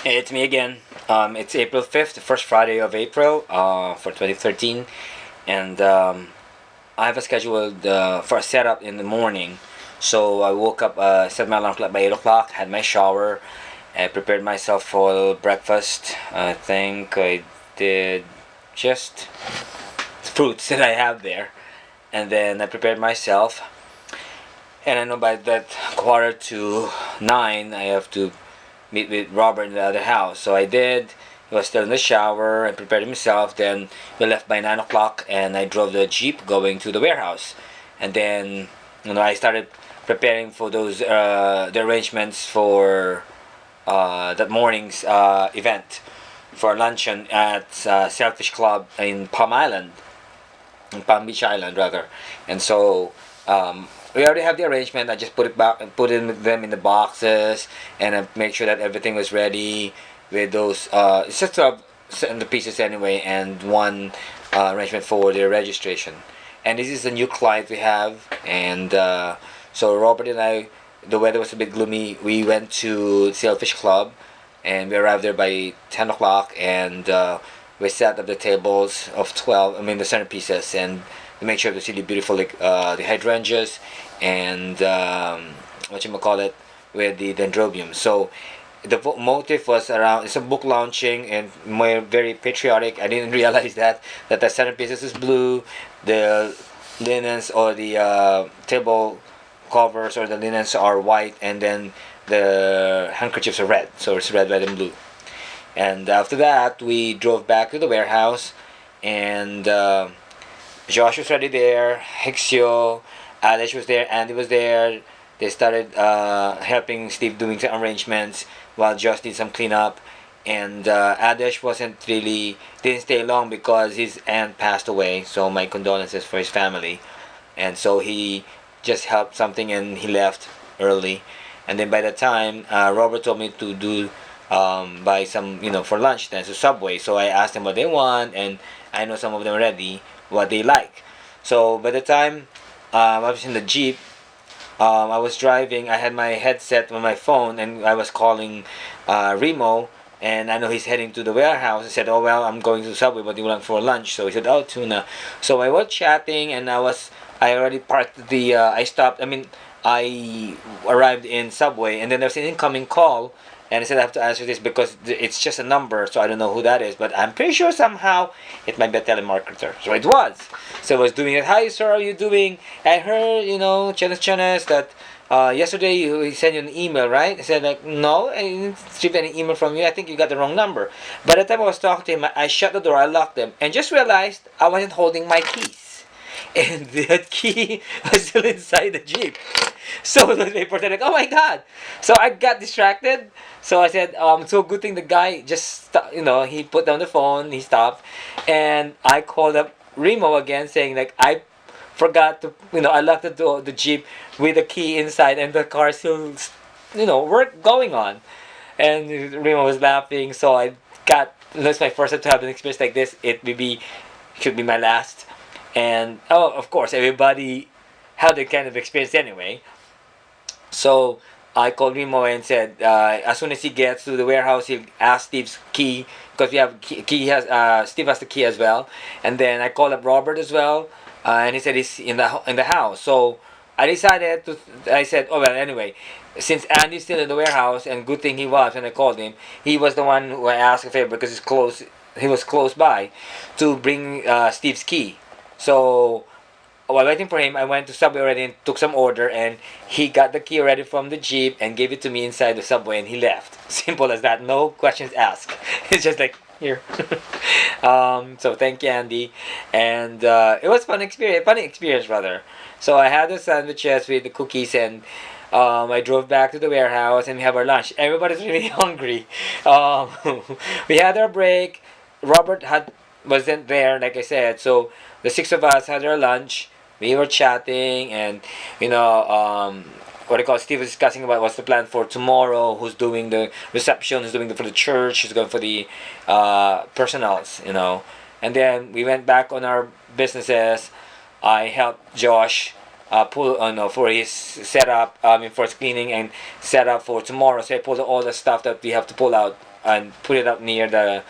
Hey, it's me again. It's April 5th, the first Friday of April for 2013. And I have a scheduled for a setup in the morning. So I woke up, set my alarm clock by 8 o'clock, had my shower, I prepared myself for breakfast. I think I did just fruits that I have there. And then I prepared myself. And I know by that quarter to 9, I have to meet with Robert in the other house. So I did. He was still in the shower. I prepared himself. Then we left by 9 o'clock, and I drove the jeep going to the warehouse. And then, I started preparing for those the arrangements for that morning's event for luncheon at Sailfish Club in Palm Island, in Palm Beach Island rather. And so we already have the arrangement. I just put it back, put them in the boxes, and I make sure that everything was ready with those. It's just the pieces anyway, and one arrangement for their registration. And this is a new client we have, and so Robert and I, the weather was a bit gloomy. We went to Sailfish Club, and we arrived there by 10 o'clock, and we set up the tables of 12. I mean the centerpieces, and to make sure to see the beautiful the hydrangeas and what you call it with the dendrobium. So the motive was around, it's a book launching and more very patriotic. I didn't realize that the centerpieces is blue, the linens or the table covers or the linens are white, and then the handkerchiefs are red. So it's red, white, and blue. And after that, we drove back to the warehouse, and Josh was already there, Hixio, Alish was there, Andy was there. They started helping Steve doing some arrangements while Josh did some cleanup. And Adesh didn't stay long because his aunt passed away. So my condolences for his family. And so he just helped something and he left early. And then by the time Robert told me to do buy some, for lunch then, so Subway. So I asked them what they want, and I know some of them already what they like. So by the time I was in the jeep, I was driving. I had my headset on my phone, and I was calling Remo. And I know he's heading to the warehouse. I said, "Oh well, I'm going to Subway. What do you want for lunch?" So he said, "Oh, tuna." So I was chatting, and I already parked the. I stopped. I mean, I arrived in Subway, and then there's an incoming call, and I said I have to answer this because it's just a number, so I don't know who that is, but I'm pretty sure somehow it might be a telemarketer. So it was. So I was doing it. "Hi, sir, how are you doing? I heard, Chenes, that yesterday he sent you an email, right?" I said, like, "No, I didn't receive any email from you. I think you got the wrong number." By the time I was talking to him, I shut the door, I locked them, and just realized I wasn't holding my keys. And that key was still inside the jeep. So the reporter like, "Oh my god!" So I got distracted. So I said, "So good thing the guy just, he put down the phone, he stopped, and I called up Remo again, saying like I forgot to, I locked the jeep with the key inside, and the car still, work going on." And Remo was laughing. So I got, that's my first time to have an experience like this. It maybe should be my last. And of course, everybody had that kind of experience anyway. So I called Remo and said, as soon as he gets to the warehouse, he'll ask Steve's key because we have Steve has the key as well. And then I called up Robert as well, and he said he's in the house. So I decided to. I said, "Oh well, anyway, since Andy's still in the warehouse, and good thing he was when I called him, he was the one who I asked a favor because he's close. He was close by to bring Steve's key. So while waiting for him, I went to Subway already and took some order, and he got the key already from the jeep and gave it to me inside the Subway, and he left. Simple as that, no questions asked. It's just like, here. So thank you, Andy, and it was funny experience rather. So I had the sandwiches with the cookies, and I drove back to the warehouse, and we have our lunch. Everybody's really hungry. Um, we had our break. Robert wasn't there, like I said, so the six of us had our lunch. We were chatting, and what I call Steve was discussing about what's the plan for tomorrow. Who's doing the reception? Who's doing for the church? Who's going for the personals? And then we went back on our businesses. I helped Josh pull no, for his setup. I mean for his cleaning and setup for tomorrow. So I pulled all the stuff that we have to pull out and put it up near the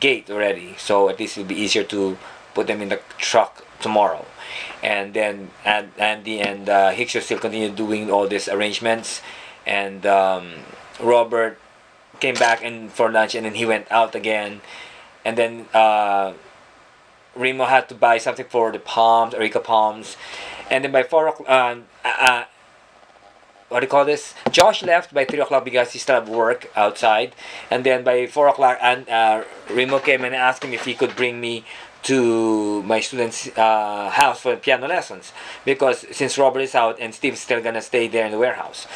gate already. So at least it'll be easier to put them in the truck tomorrow. And then Andy and Hicks will still continue doing all these arrangements. And Robert came back and for lunch, and then he went out again. And then Remo had to buy something for the palms, Areca palms. And then by 4 o'clock, what do you call this? Josh left by 3 o'clock because he still had work outside. And then by 4 o'clock, and Remo came and asked him if he could bring me to my student's house for piano lessons, because since Robert is out and Steve's still gonna stay there in the warehouse,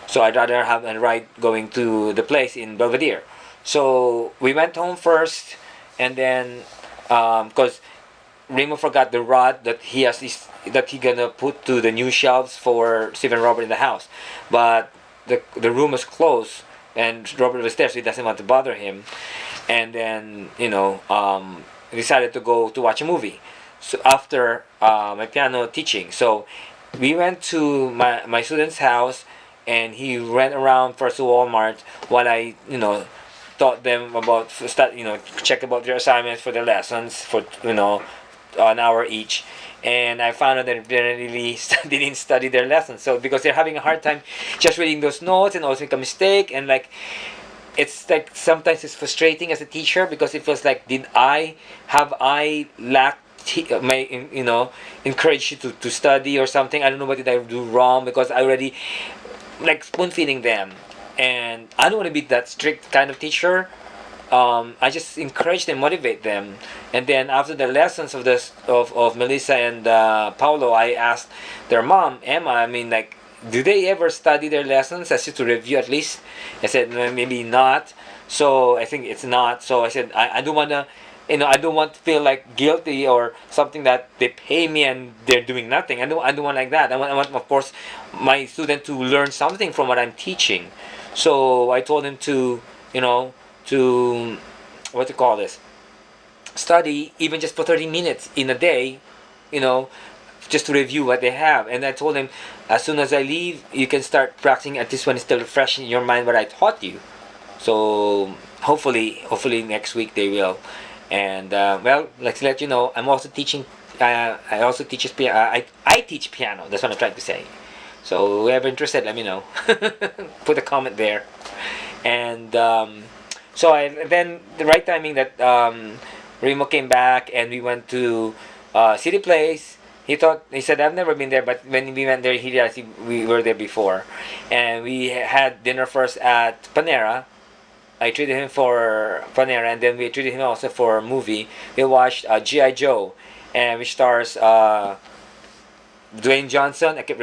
so I'd rather have a ride going to the place in Belvedere. So we went home first, and then because Remo forgot the rod that that he gonna put to the new shelves for Steve and Robert in the house, but the room was closed and Robert was there, so he doesn't want to bother him. And then decided to go to watch a movie. So after my piano teaching, so we went to my student's house, and he went around first to Walmart while I taught them about check about their assignments for their lessons for an hour each. And I found out that they really didn't study their lessons, so because they're having a hard time just reading those notes and also make a mistake, and like it's like sometimes it's frustrating as a teacher because it feels like have I lacked my encourage you to study or something. I don't know what did I do wrong, because I already like spoon feeding them, and I don't want to be that strict kind of teacher. I just encourage them, motivate them. And then after the lessons of Melissa and Paulo, I asked their mom, Emma, I mean, like, do they ever study their lessons as to review at least? I said, "No, maybe not." So I think it's not. So I said, I don't want to, I don't want to feel like guilty or something that they pay me and they're doing nothing. I don't want like that. I want, of course, my student to learn something from what I'm teaching. So I told him to, to, what to call this, study even just for 30 minutes in a day, just to review what they have. And I told him, as soon as I leave, you can start practicing at this one is still fresh in your mind what I taught you. So hopefully next week they will. And well, let's let you know, I'm also teaching. I also teach piano. I teach piano. That's what I'm trying to say. So whoever interested, let me know. Put a comment there. And so then the right timing that Remo came back and we went to City Place. He said, I've never been there, but when we went there, he realized we were there before. And we had dinner first at Panera. I treated him for Panera, and then we treated him also for a movie. We watched G.I. Joe, and which stars Dwayne Johnson. I kept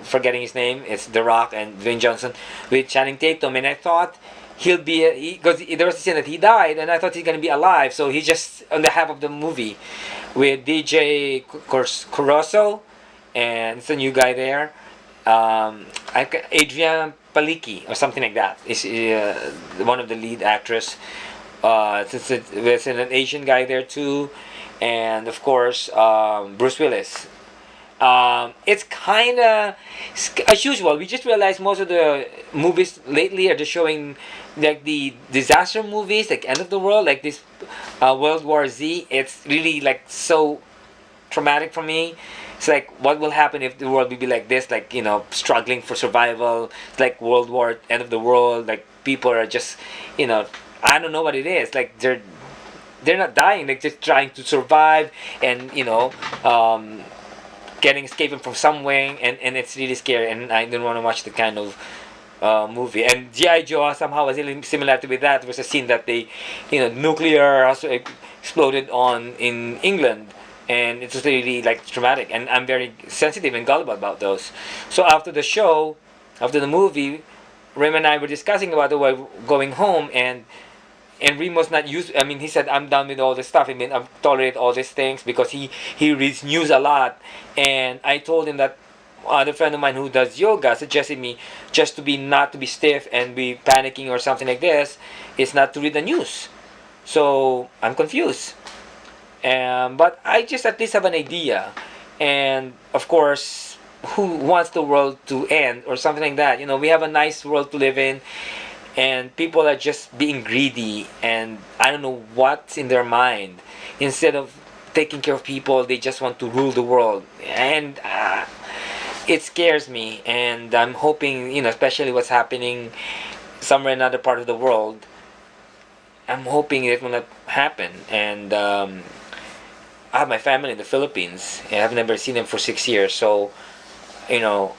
forgetting his name. It's The Rock and Dwayne Johnson with Channing Tatum. And I thought he'll be, because there was a scene that he died, and I thought he's going to be alive. So he's just on the half of the movie with DJ Caruso, and it's a new guy there. Adrian Palicki or something like that is one of the lead actress. There's an Asian guy there too, and of course Bruce Willis. It's kind of as usual. We just realized most of the movies lately are just showing like the disaster movies, like End of the World, like this World War Z. It's really like so traumatic for me. It's like, what will happen if the world will be like this, like, struggling for survival. It's like World War, End of the World, like people are just, I don't know what it is. Like they're not dying, they're just trying to survive, and escaping from somewhere, and it's really scary, and I don't want to watch the kind of movie. And G.I. Joe somehow was really similar to that. There was a scene that they, nuclear also exploded in England, and it's really like traumatic, and I'm very sensitive and gullible about those. So after the show, after the movie, Rem and I were discussing about the way going home, and Remo's not used. I mean, he said, I'm done with all this stuff. I mean, I've tolerated all these things because he reads news a lot. And I told him that other friend of mine who does yoga suggested me just to not to be stiff and be panicking or something like this is not to read the news. So I'm confused. But I just at least have an idea. And of course, who wants the world to end or something like that? We have a nice world to live in, and people are just being greedy, and I don't know what's in their mind. Instead of taking care of people, they just want to rule the world. And it scares me, and I'm hoping, especially what's happening somewhere in another part of the world, I'm hoping it will not happen. And I have my family in the Philippines, and I've never seen them for 6 years. So, you know,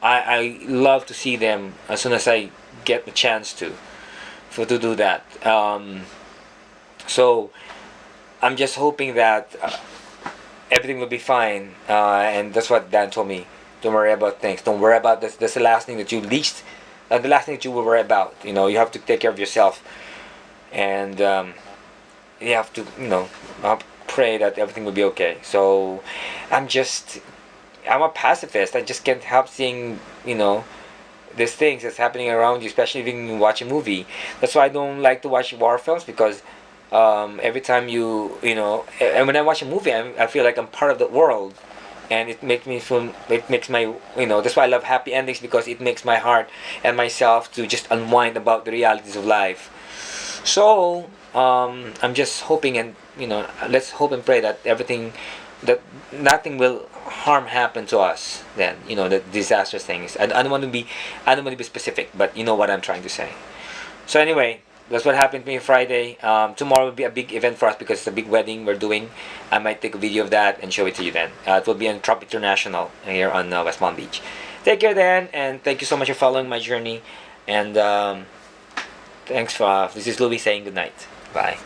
I love to see them as soon as I get the chance to do that. So I'm just hoping that everything will be fine. And that's what Dan told me. Don't worry about things. Don't worry about this. That's the last thing that you least. The last thing that you will worry about. You have to take care of yourself, and you have to, pray that everything will be okay. So I'm just, I'm a pacifist. I just can't help seeing, these things that's happening around you, especially when you watch a movie. That's why I don't like to watch war films, because every time and when I watch a movie, I feel like I'm part of the world, and it makes me feel. It makes my, That's why I love happy endings, because it makes my heart and myself to just unwind about the realities of life. So I'm just hoping, and let's hope and pray that that nothing will harm happen to us. Then the disastrous things. I don't want to be specific, but you know what I'm trying to say. So anyway, that's what happened to me Friday. Tomorrow will be a big event for us, because it's a big wedding we're doing. I might take a video of that and show it to you then. It will be on Trump International here on West Palm Beach. Take care then, and thank you so much for following my journey. And thanks for this is Louis saying good night. Bye.